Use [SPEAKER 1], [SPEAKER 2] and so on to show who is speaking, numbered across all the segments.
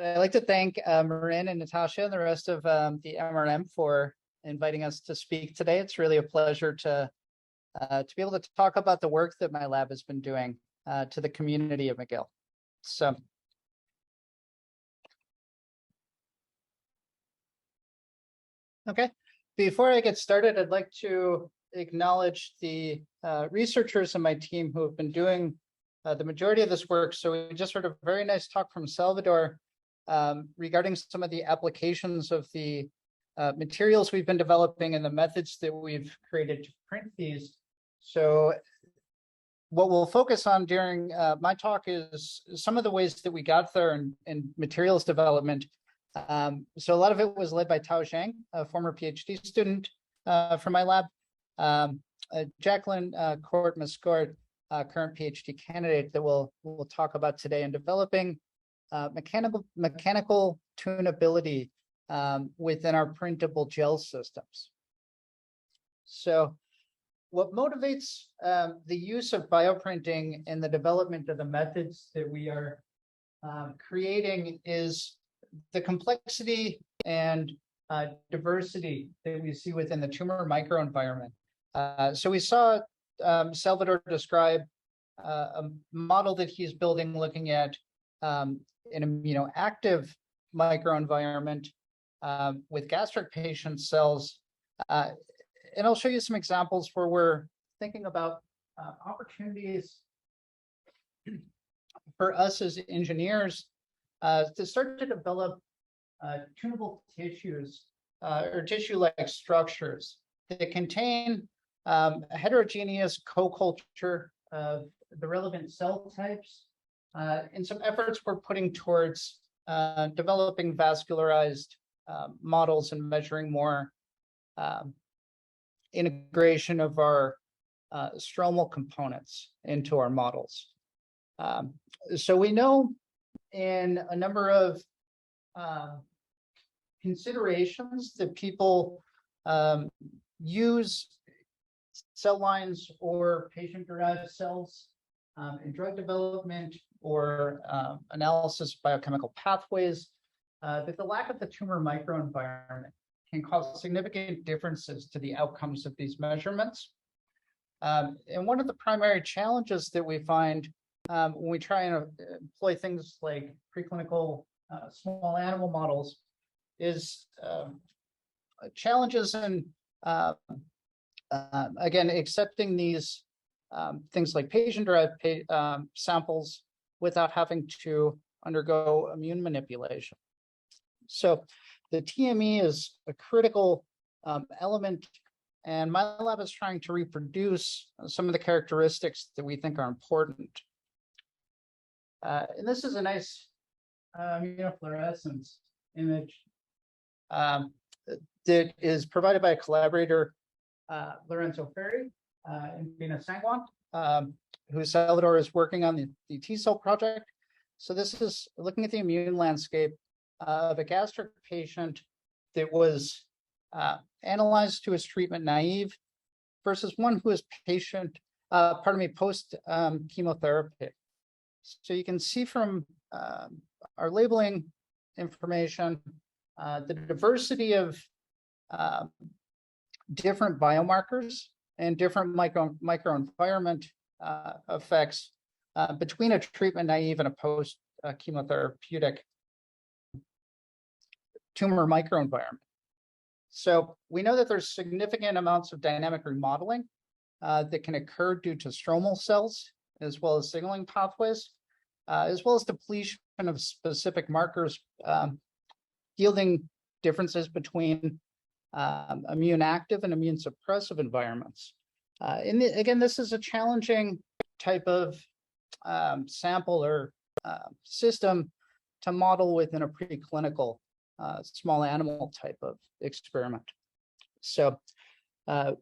[SPEAKER 1] I'd like to thank Marin and Natasha and the rest of the MRM for inviting us to speak today. It's really a pleasure to be able to talk about the work that my lab has been doing to the community of McGill. So, okay, before I get started, I'd like to acknowledge the researchers in my team who have been doing the majority of this work. So we just heard a very nice talk from Salvador regarding some of the applications of the materials we've been developing and the methods that we've created to print these. So what we'll focus on during my talk is some of the ways that we got there in materials development. So a lot of it was led by Tao Zhang, a former PhD student from my lab, Jacqueline Court-Mascourt, current PhD candidate that we'll talk about today in developing mechanical tunability within our printable gel systems. So what motivates the use of bioprinting and the development of the methods that we are creating is the complexity and diversity that we see within the tumor microenvironment. So we saw Salvador describe a model that he's building looking at an immunoactive microenvironment with gastric patient cells. And I'll show you some examples where we're thinking about opportunities for us as engineers to start to develop tunable tissues or tissue-like structures that contain a heterogeneous co-culture of the relevant cell types and some efforts we're putting towards developing vascularized models and measuring more integration of our stromal components into our models. So we know in a number of considerations that people use cell lines or patient-derived cells in drug development or analysis of biochemical pathways, that the lack of the tumor microenvironment can cause significant differences to the outcomes of these measurements. And one of the primary challenges that we find when we try and employ things like preclinical small animal models is challenges in again, accepting these things like patient-derived samples without having to undergo immune manipulation. So the TME is a critical element, and my lab is trying to reproduce some of the characteristics that we think are important. And this is a nice immunofluorescence image that is provided by a collaborator, Lorenzo Ferri and Bina Sangwan, who Salvador is working on the T-cell project. So this is looking at the immune landscape of a gastric patient that was analyzed who is treatment naive versus one who is post chemotherapy. So you can see from our labeling information the diversity of different biomarkers and different microenvironment effects between a treatment naive and a post chemotherapeutic tumor microenvironment. So we know that there's significant amounts of dynamic remodeling that can occur due to stromal cells, as well as signaling pathways, as well as depletion of specific markers, yielding differences between immune active and immune suppressive environments. Again, this is a challenging type of sample or system to model within a preclinical small animal type of experiment. So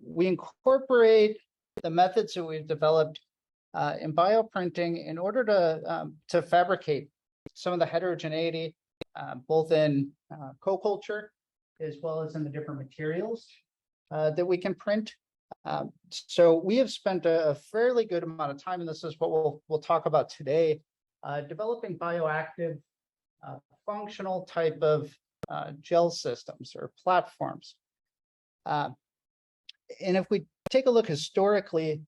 [SPEAKER 1] we incorporate the methods that we've developed in bioprinting in order to fabricate some of the heterogeneity, both in co-culture as well as in the different materials that we can print. So we have spent a fairly good amount of time, and this is what we'll talk about today, developing bioactive functional type of gel systems or platforms. And if we take a look historically,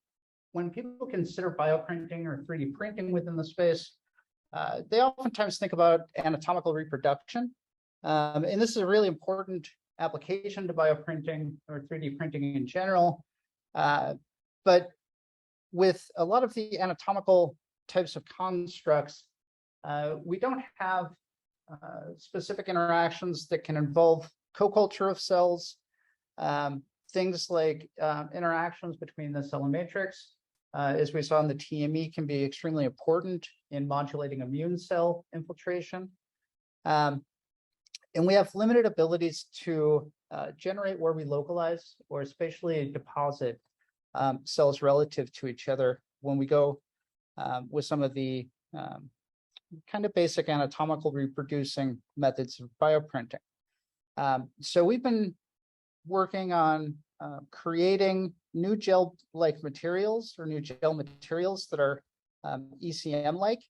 [SPEAKER 1] when people consider bioprinting or 3D printing within the space, they oftentimes think about anatomical reproduction. And this is a really important application to bioprinting or 3D printing in general. But with a lot of the anatomical types of constructs, we don't have specific interactions that can involve co-culture of cells, things like interactions between the cell and matrix, as we saw in the TME, can be extremely important in modulating immune cell infiltration. And we have limited abilities to generate where we localize or spatially deposit cells relative to each other when we go with some of the kind of basic anatomical reproducing methods of bioprinting. So we've been working on creating new gel-like materials or new gel materials that are ECM-like,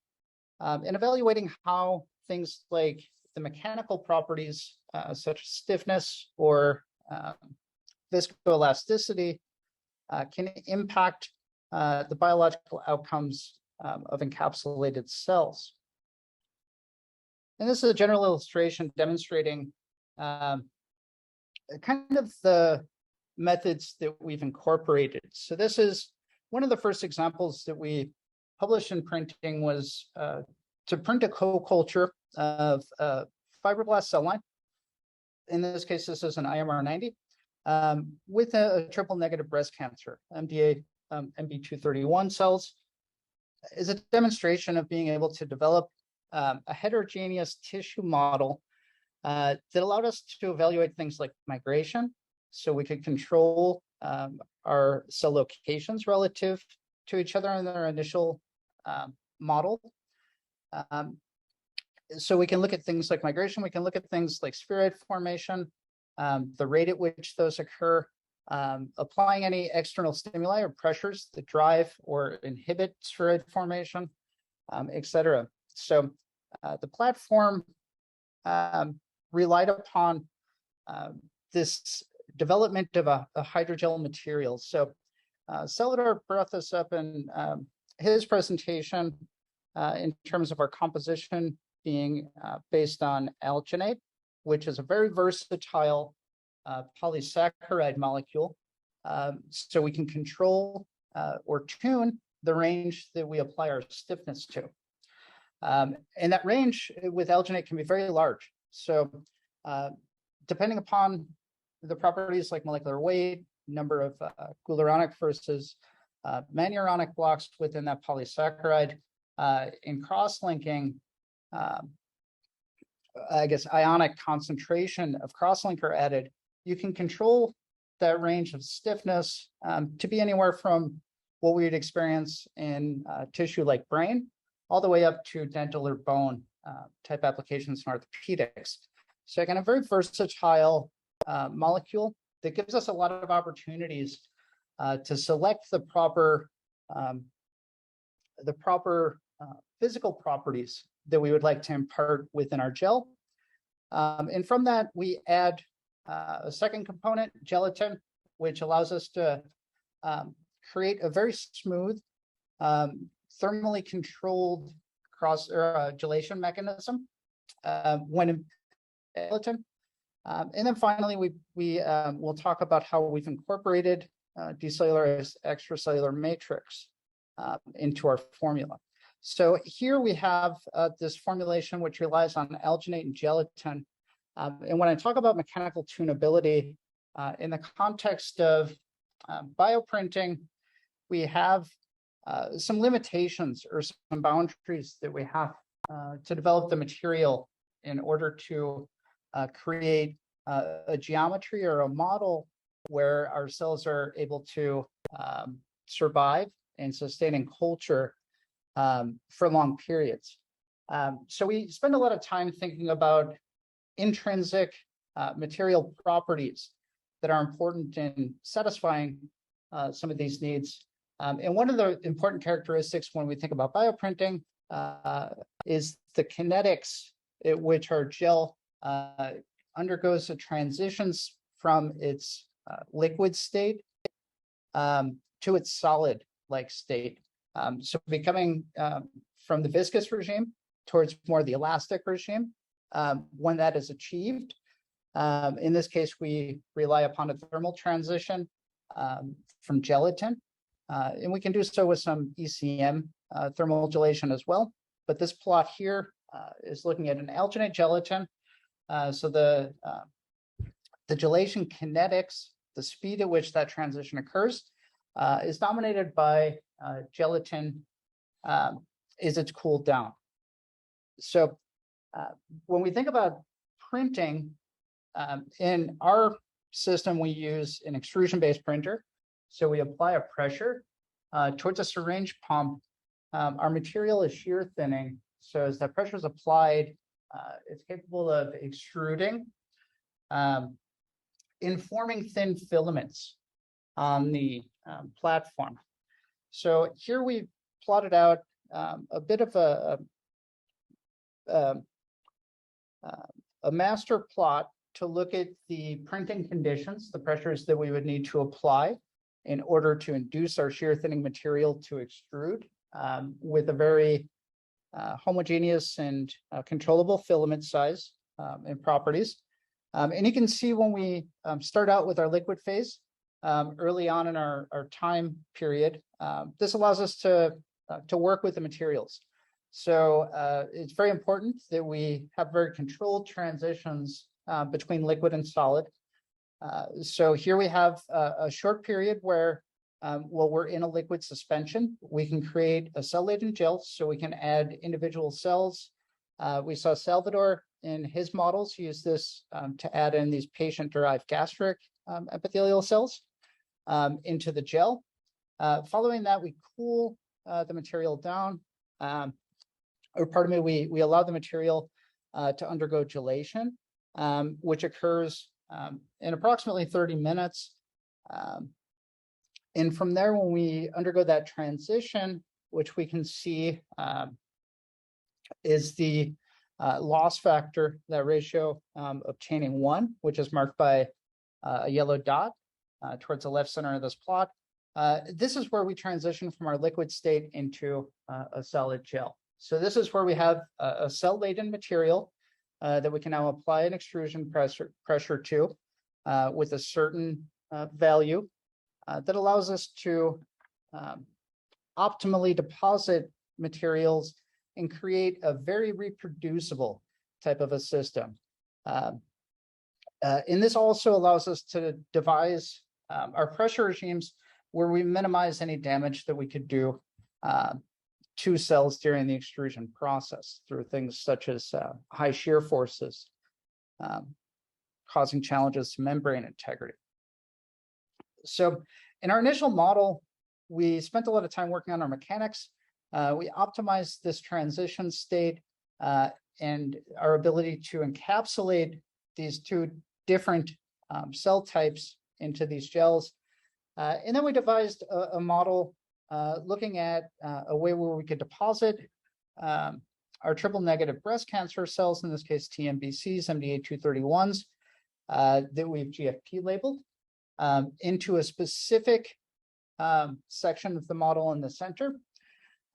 [SPEAKER 1] and evaluating how things like the mechanical properties such as stiffness or viscoelasticity can impact the biological outcomes of encapsulated cells. And this is a general illustration demonstrating kind of the methods that we've incorporated. So this is one of the first examples that we published in printing was to print a co-culture of fibroblast cell line. In this case, this is an IMR90 with a triple negative breast cancer, MDA MB231 cells, is a demonstration of being able to develop a heterogeneous tissue model that allowed us to evaluate things like migration. So we could control our cell locations relative to each other in their initial model. So we can look at things like migration. We can look at things like spheroid formation, the rate at which those occur, applying any external stimuli or pressures that drive or inhibit spheroid formation, et cetera. So the platform relied upon this development of a hydrogel material. So Salvador brought this up in his presentation in terms of our composition being based on alginate, which is a very versatile polysaccharide molecule. So we can control or tune the range that we apply our stiffness to. And that range with alginate can be very large. So depending upon the properties like molecular weight, number of glucuronic versus manuronic blocks within that polysaccharide, in cross-linking, I guess, ionic concentration of cross-linker added, you can control that range of stiffness to be anywhere from what we would experience in tissue like brain, all the way up to dental or bone type applications in orthopedics. So again, a very versatile molecule that gives us a lot of opportunities to select the proper physical properties that we would like to impart within our gel. And from that, we add a second component, gelatin, which allows us to create a very smooth, thermally controlled gelation mechanism when in gelatin. And then finally, we will talk about how we've incorporated decellularized extracellular matrix into our formula. So here we have this formulation which relies on alginate and gelatin. And when I talk about mechanical tunability, in the context of bioprinting, we have some limitations or some boundaries that we have to develop the material in order to create a geometry or a model where our cells are able to survive and sustain in culture for long periods. So we spend a lot of time thinking about intrinsic material properties that are important in satisfying some of these needs. And one of the important characteristics when we think about bioprinting is the kinetics at which our gel undergoes a transitions from its liquid state to its solid-like state. So becoming from the viscous regime towards more the elastic regime. When that is achieved, in this case, we rely upon a thermal transition from gelatin, and we can do so with some ECM thermal gelation as well. But this plot here is looking at an alginate gelatin. So the gelation kinetics, the speed at which that transition occurs, is dominated by gelatin as it's cooled down. So when we think about printing, in our system, we use an extrusion-based printer. So we apply a pressure towards a syringe pump. Our material is shear thinning. So as that pressure is applied, it's capable of extruding in forming thin filaments on the platform. So here we've plotted out a bit of a master plot to look at the printing conditions, the pressures that we would need to apply in order to induce our shear thinning material to extrude with a very homogeneous and controllable filament size and properties. And you can see when we start out with our liquid phase early on in our time period, this allows us to work with the materials. So it's very important that we have very controlled transitions between liquid and solid. So here we have a short period where, while we're in a liquid suspension, we can create a cell-laden gel, so we can add individual cells. We saw Salvador in his models use this to add in these patient-derived gastric epithelial cells into the gel. Following that, we cool the material down. Or pardon me, we allow the material to undergo gelation, which occurs in approximately 30 minutes. And from there, when we undergo that transition, which we can see is the loss factor, that ratio obtaining 1, which is marked by a yellow dot towards the left center of this plot. This is where we transition from our liquid state into a solid gel. So this is where we have a cell-laden material that we can now apply an extrusion pressure to with a certain value that allows us to optimally deposit materials and create a very reproducible type of a system. And this also allows us to devise our pressure regimes where we minimize any damage that we could do to cells during the extrusion process through things such as high shear forces, causing challenges to membrane integrity. So in our initial model, we spent a lot of time working on our mechanics. We optimized this transition state and our ability to encapsulate these two different cell types into these gels. And then we devised a model looking at a way where we could deposit our triple negative breast cancer cells, in this case TNBCs, MDA231s, that we've GFP labeled, into a specific section of the model in the center.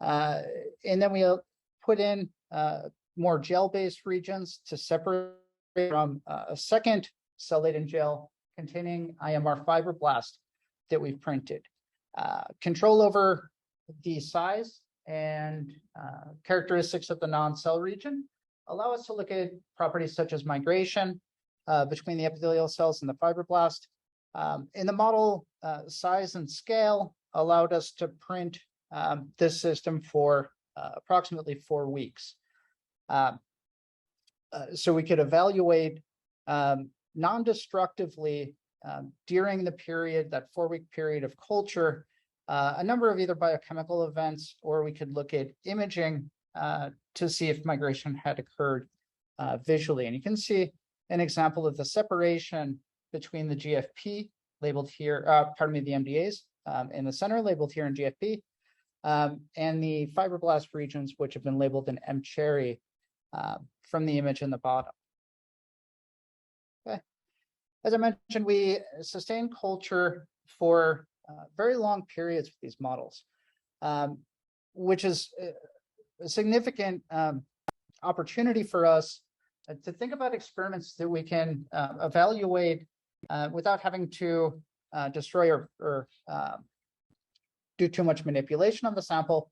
[SPEAKER 1] And then we put in more gel-based regions to separate from a second cell-laden gel containing IMR fibroblast that we've printed. Control over the size and characteristics of the non-cell region allow us to look at properties such as migration between the epithelial cells and the fibroblast. In the model, size and scale allowed us to print this system for approximately 4 weeks. So we could evaluate non-destructively during the period, that 4-week period of culture, a number of either biochemical events, or we could look at imaging to see if migration had occurred visually. And you can see an example of the separation between the GFP labeled here, pardon me, the MDAs in the center labeled here in GFP, and the fibroblast regions, which have been labeled in M-cherry from the image in the bottom. Okay. As I mentioned, we sustain culture for very long periods with these models, which is a significant opportunity for us to think about experiments that we can evaluate without having to destroy or do too much manipulation of the sample.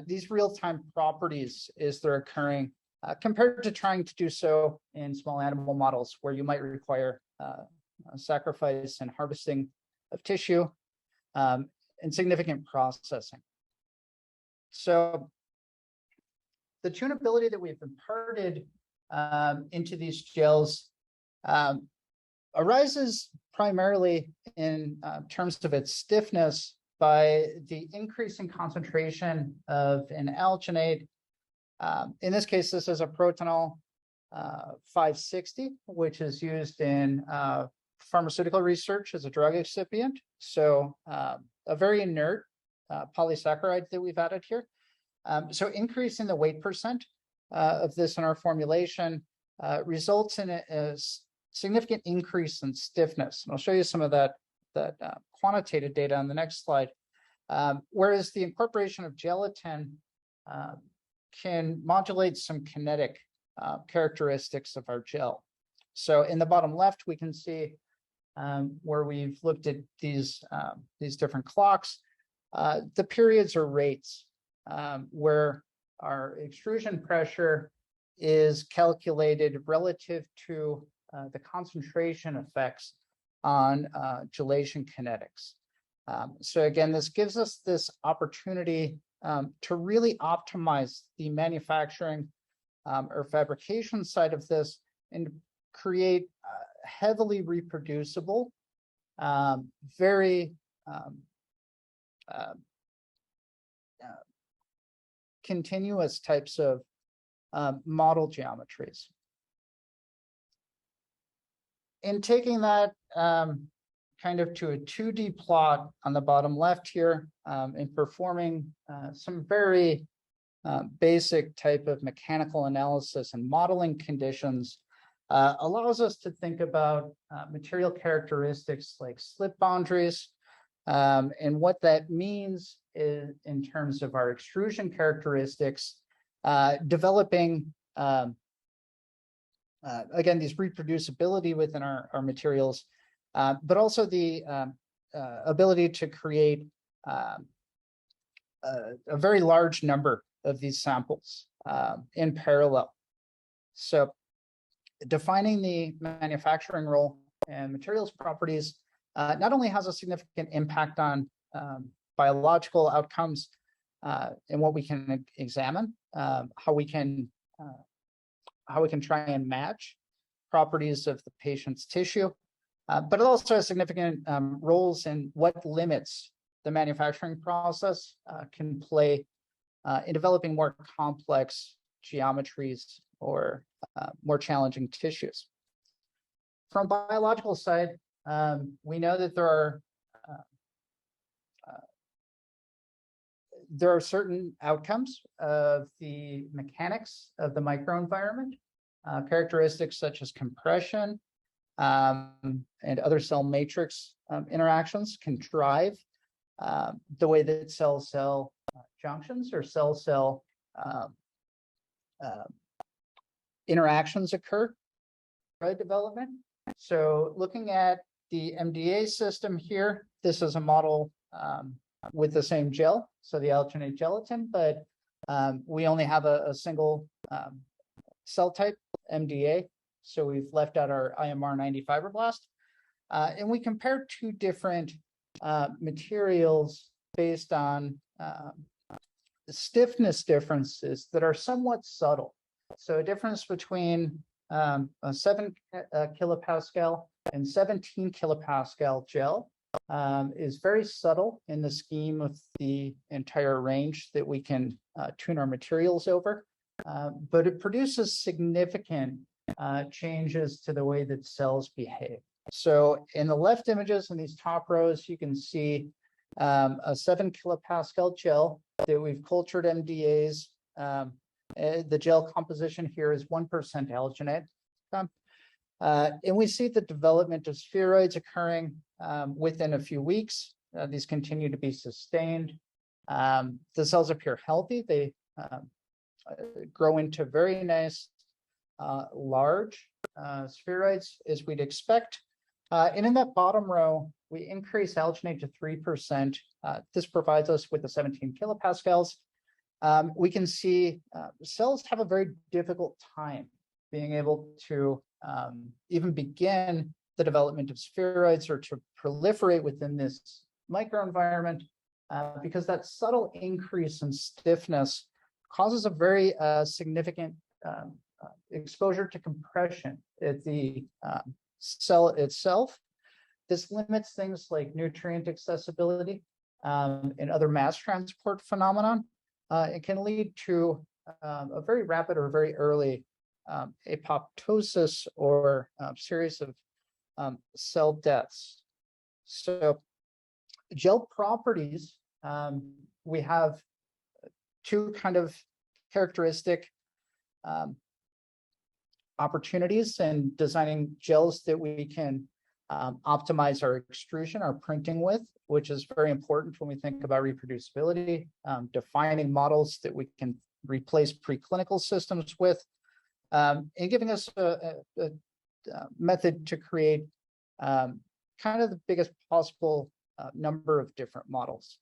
[SPEAKER 1] These real-time properties as they're occurring compared to trying to do so in small animal models where you might require sacrifice and harvesting of tissue and significant processing. So the tunability that we've imparted into these gels arises primarily in terms of its stiffness by the increasing concentration of an alginate. In this case, this is a protanol 560, which is used in pharmaceutical research as a drug excipient. So a very inert polysaccharide that we've added here. So increasing the weight percent of this in our formulation results in a significant increase in stiffness. And I'll show you some of that quantitative data on the next slide. Whereas the incorporation of gelatin can modulate some kinetic characteristics of our gel. So in the bottom left, we can see where we've looked at these different clocks. The periods or rates where our extrusion pressure is calculated relative to the concentration effects on gelation kinetics. So again, this gives us this opportunity to really optimize the manufacturing or fabrication side of this and create heavily reproducible, very continuous types of model geometries. In taking that kind of to a 2D plot on the bottom left here and performing some very basic type of mechanical analysis and modeling conditions allows us to think about material characteristics like slip boundaries and what that means is in terms of our extrusion characteristics, developing again, these reproducibility within our materials, but also the ability to create a very large number of these samples in parallel. So defining the manufacturing role and materials properties not only has a significant impact on biological outcomes and what we can examine, how we can try and match properties of the patient's tissue, but it also has significant roles in what limits the manufacturing process can play in developing more complex geometries or more challenging tissues. From biological side, we know that there are certain outcomes of the mechanics of the microenvironment, characteristics such as compression and other cell matrix interactions can drive the way that cell-cell junctions or cell-cell interactions occur in development. So looking at the MDA system here, this is a model with the same gel, so the alginate gelatin, but we only have a single cell type, MDA, so we've left out our IMR90 fibroblast. And we compare two different materials based on stiffness differences that are somewhat subtle. So a difference between a 7 kilopascal and 17 kilopascal gel is very subtle in the scheme of the entire range that we can tune our materials over, but it produces significant changes to the way that cells behave. So in the left images in these top rows, you can see a 7 kilopascal gel that we've cultured MDAs The gel composition here is 1% alginate. And we see the development of spheroids occurring within a few weeks. These continue to be sustained. The cells appear healthy. They grow into very nice, large spheroids, as we'd expect. And in that bottom row, we increase alginate to 3%. This provides us with the 17 kilopascals. We can see cells have a very difficult time being able to even begin the development of spheroids or to proliferate within this microenvironment because that subtle increase in stiffness causes a very significant exposure to compression at the cell itself. This limits things like nutrient accessibility and other mass transport phenomenon. It can lead to a very rapid or very early apoptosis or series of cell deaths. So gel properties, we have two kind of characteristic opportunities in designing gels that we can optimize our extrusion, our printing with, which is very important when we think about reproducibility, defining models that we can replace preclinical systems with, and giving us a method to create kind of the biggest possible number of different models.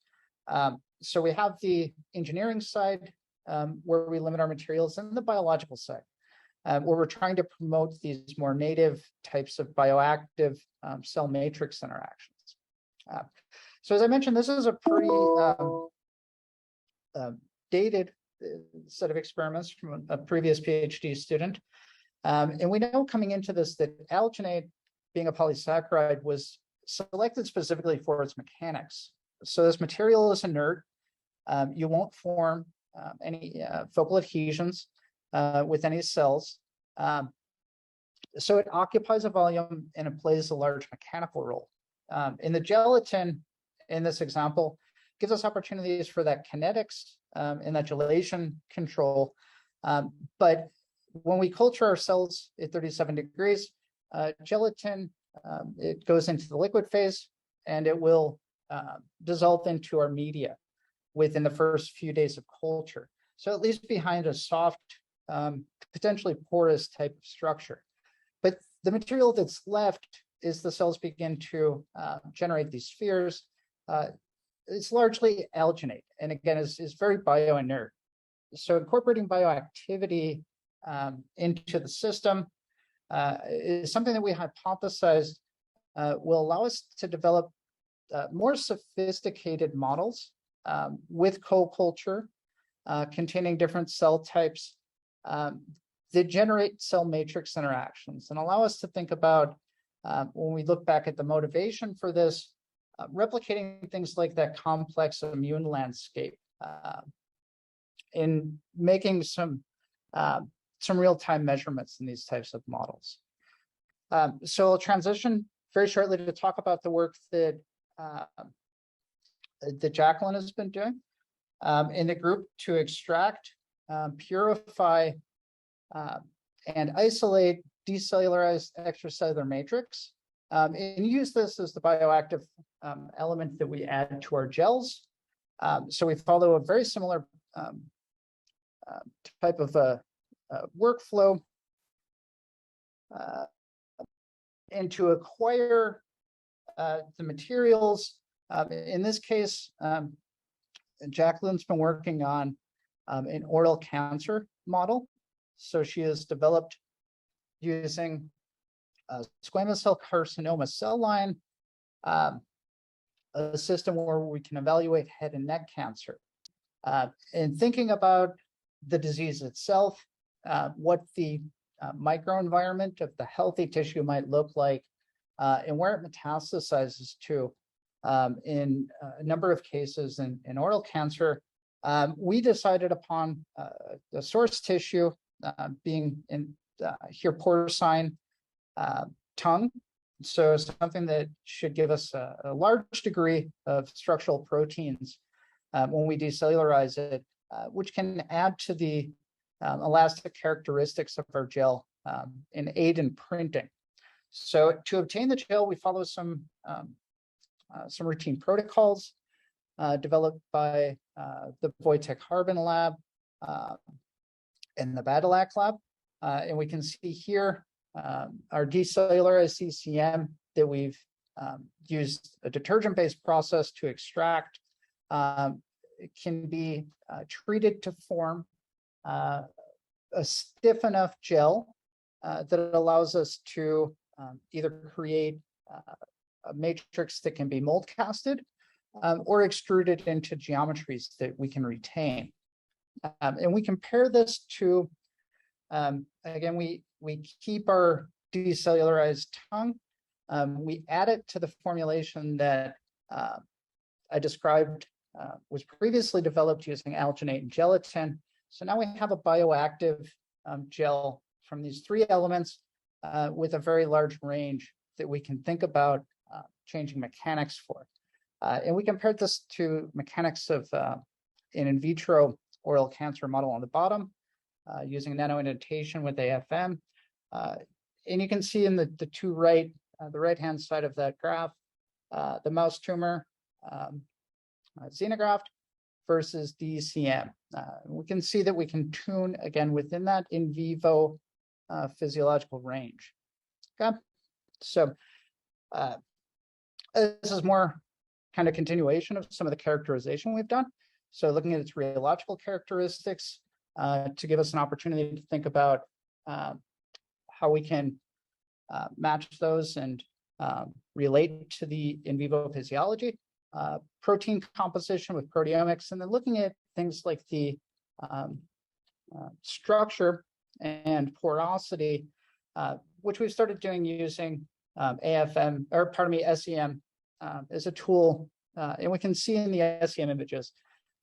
[SPEAKER 1] So we have the engineering side where we limit our materials, and the biological side where we're trying to promote these more native types of bioactive cell matrix interactions. So as I mentioned, this is a pretty dated set of experiments from a previous PhD student. And we know coming into this that alginate, being a polysaccharide, was selected specifically for its mechanics. So this material is inert. You won't form any focal adhesions with any cells. So it occupies a volume and it plays a large mechanical role. In the gelatin, in this example, gives us opportunities for that kinetics and that gelation control. But when we culture our cells at 37 degrees, gelatin, it goes into the liquid phase and it will dissolve into our media within the first few days of culture. So it leaves behind a soft, potentially porous type of structure. But the material that's left as the cells begin to generate these spheres, it's largely alginate, and again is very bioinert. So incorporating bioactivity into the system is something that we hypothesized will allow us to develop more sophisticated models with co-culture containing different cell types that generate cell matrix interactions and allow us to think about, when we look back at the motivation for this, replicating things like that complex immune landscape in making some real-time measurements in these types of models. So I'll transition very shortly to talk about the work that Jacqueline has been doing in the group to extract, purify, and isolate decellularized extracellular matrix, and use this as the bioactive element that we add to our gels. So we follow a very similar type of workflow and to acquire the materials. In this case, Jacqueline's been working on an oral cancer model. So she has developed using squamous cell carcinoma cell line, a system where we can evaluate head and neck cancer. And thinking about the disease itself, what the microenvironment of the healthy tissue might look like, and where it metastasizes to in a number of cases in oral cancer, we decided upon the source tissue being in here porcine tongue. So something that should give us a large degree of structural proteins when we decellularize it, which can add to the elastic characteristics of our gel and aid in printing. So to obtain the gel, we follow some routine protocols developed by the Wojtek Harbin lab and the Badilak lab. And we can see here our decellularized CCM that we've used a detergent-based process to extract. It can be treated to form a stiff enough gel that allows us to either create a matrix that can be mold casted or extruded into geometries that we can retain. And we compare this to, again, we keep our decellularized tongue. We add it to the formulation that I described was previously developed using alginate and gelatin. So now we have a bioactive gel from these three elements with a very large range that we can think about changing mechanics for. And we compared this to mechanics of an in vitro oral cancer model on the bottom using nanoindentation with AFM. And you can see in the two right, the right-hand side of that graph, the mouse tumor xenograft versus DCM. We can see that we can tune, again, within that in vivo physiological range. Okay, so this is more kind of continuation of some of the characterization we've done. So looking at its rheological characteristics to give us an opportunity to think about how we can match those and relate to the in vivo physiology, protein composition with proteomics, and then looking at things like the structure and porosity, which we started doing using AFM, or pardon me, SEM as a tool. And we can see in the SEM images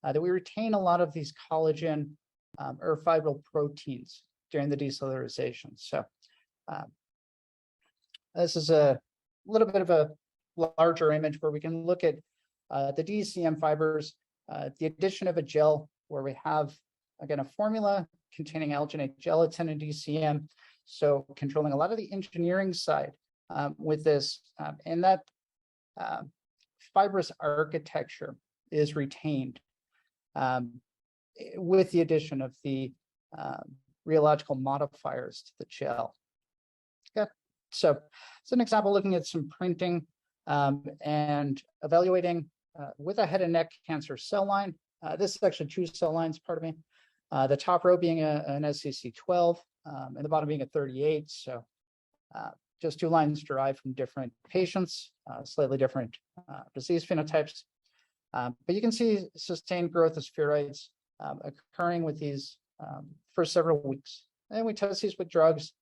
[SPEAKER 1] that we retain a lot of these collagen or fibril proteins during the decellularization. So this is a little bit of a larger image where we can look at the DCM fibers, the addition of a gel where we have, again, a formula containing alginate gelatin and DCM. So controlling a lot of the engineering side with this, and that fibrous architecture is retained with the addition of the rheological modifiers to the gel. Okay, so it's an example looking at some printing and evaluating with a head and neck cancer cell line. This is actually two cell lines, pardon me. The top row being an SCC12 and the bottom being a 38. So just two lines derived from different patients, slightly different disease phenotypes. But you can see sustained growth of spheroids occurring with these for several weeks. And we test these with drugs.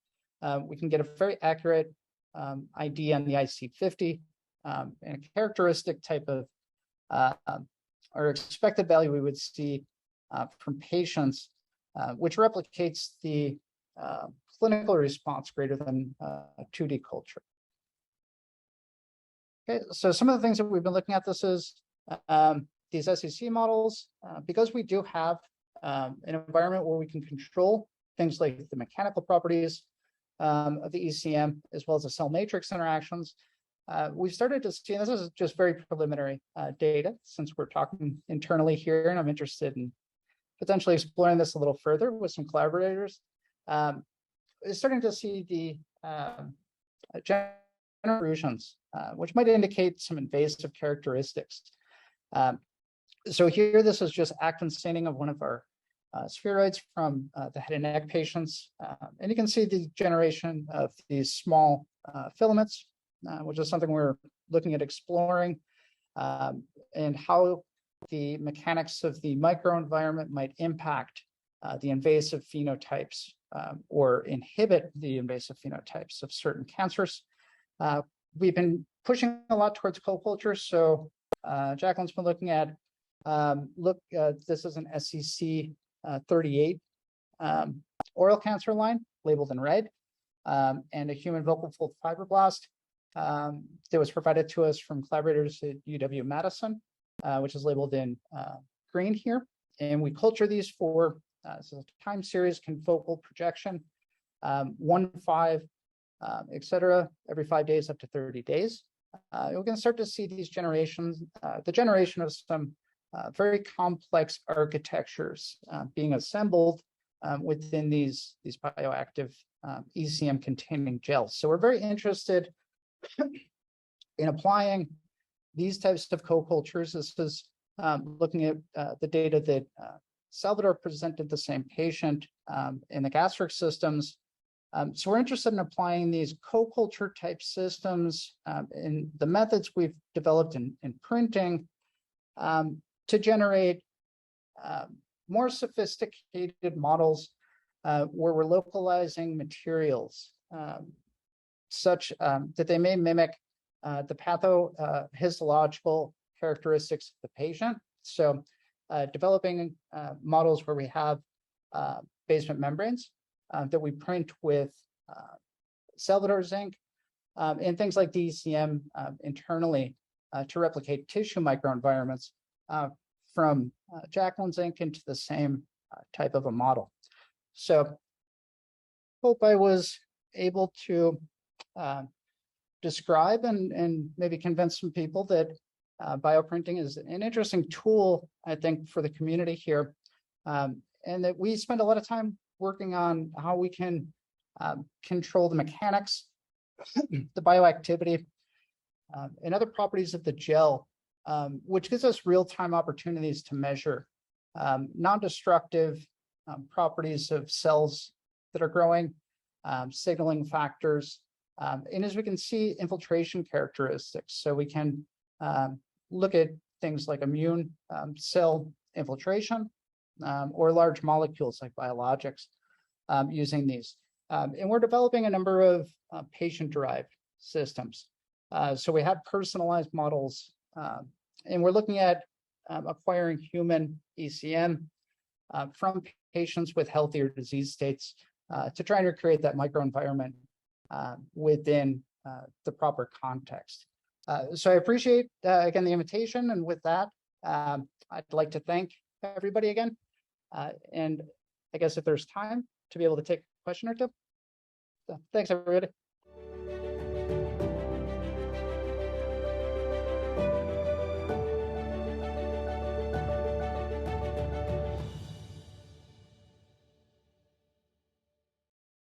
[SPEAKER 1] We can get a very accurate ID on the IC50 and a characteristic type of or expected value we would see from patients, which replicates the clinical response greater than 2D culture. Okay, so some of the things that we've been looking at, this is these SEC models, because we do have an environment where we can control things like the mechanical properties of the ECM, as well as the cell matrix interactions. We've started to see, and this is just very preliminary data, since we're talking internally here, and I'm interested in potentially exploring this a little further with some collaborators. Starting to see the generations, which might indicate some invasive characteristics. So here, this is just actin staining of one of our spheroids from the head and neck patients. And you can see the generation of these small filaments, which is something we're looking at exploring, and how the mechanics of the microenvironment might impact the invasive phenotypes or inhibit the invasive phenotypes of certain cancers. We've been pushing a lot towards co-culture. So Jacqueline's been looking at, this is an SCC 38 oral cancer line labeled in red, and a human vocal fold fibroblast that was provided to us from collaborators at UW-Madison, which is labeled in green here. And we culture these for So time series confocal projection, 1 to 5, etc. every 5 days up to 30 days. We're going to start to see these generations, the generation of some very complex architectures being assembled within these bioactive ECM containing gels. So we're very interested in applying these types of co-cultures. This is looking at the data that Salvador presented the same patient in the gastric systems. So we're interested in applying these co-culture type systems in the methods we've developed in printing to generate more sophisticated models where we're localizing materials such that they may mimic the pathohistological characteristics of the patient. So developing models where we have basement membranes that we print with Salvador's zinc and things like DECM internally to replicate tissue microenvironments from Jacqueline's zinc into the same type of a model. So hope I was able to describe and maybe convince some people that bioprinting is an interesting tool, I think, for the community here, and that we spend a lot of time working on how we can control the mechanics, the bioactivity, and other properties of the gel, which gives us real-time opportunities to measure non-destructive properties of cells that are growing, signaling factors, and as we can see, infiltration characteristics. So we can look at things like immune cell infiltration or large molecules like biologics using these. And we're developing a number of patient-derived systems. So we have personalized models, and we're looking at acquiring human ECM from patients with healthier disease states to try and recreate that microenvironment within the proper context. So I appreciate, again, the invitation. And with that, I'd like to thank everybody again. And I guess if there's time to be able to take a question or two. So thanks, everybody.